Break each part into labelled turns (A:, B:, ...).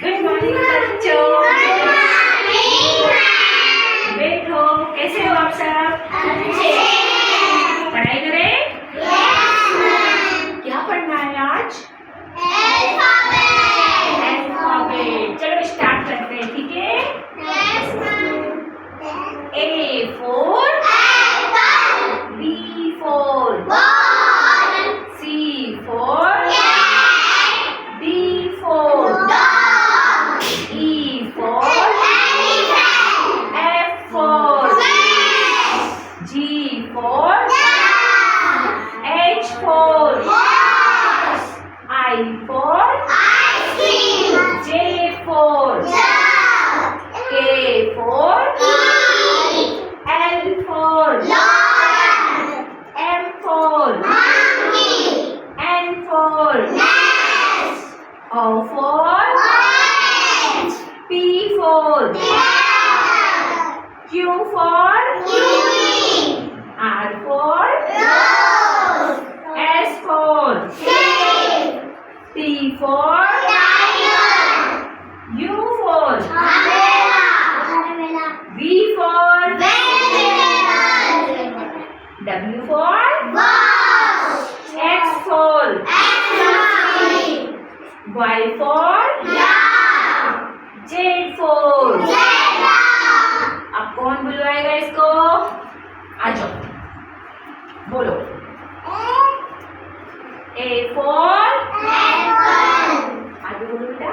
A: Good morning बच्चों। बैठो, कैसे हो आप सब? पढ़ाई करें? क्या पढ़ना है आज? अल्फाबेट। चलो स्टार्ट करते हैं, ठीक है? A for B for C for D for E for F for G for H for I for J for K for L for M for N for O for P for Q for R for S for T for U for V for W for X for Y for Z for। अब कौन बुलवाएगा इसको? आ जाओ, बोलो। A for आगे बोलो बेटा।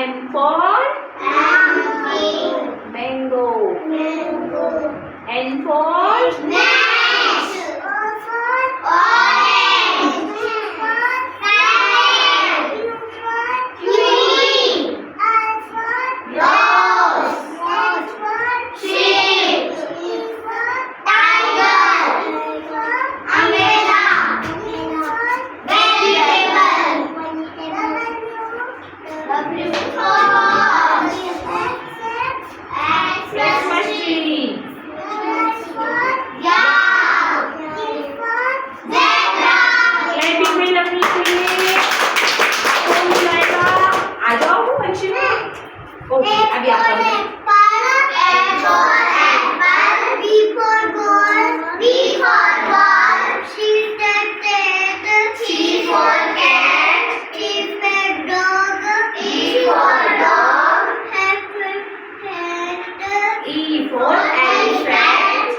A: M for mango. N for अभी आप E for elephant.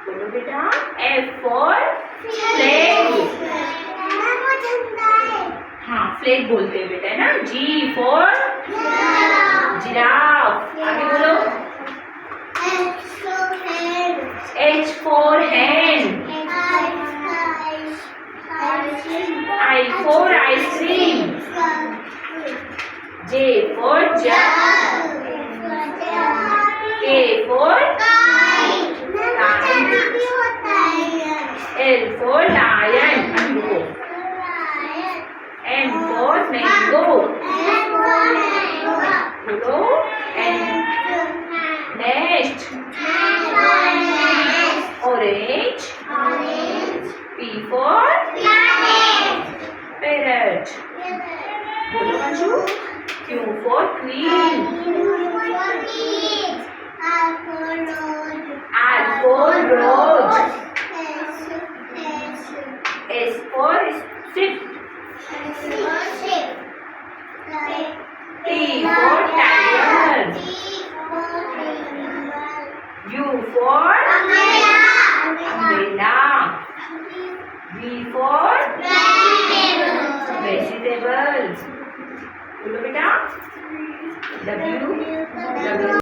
A: बोलो बेटा। F for flag. हाँ, फ्लैग बोलते हैं बेटा, ना। G for giraffe. आगे बोलो। H for hen. I for ice cream. J for jug. K for kite. L for lion. M for mango. Hello. Nest. Orange. P for parrot. बोलो बच्चों। Q for queen.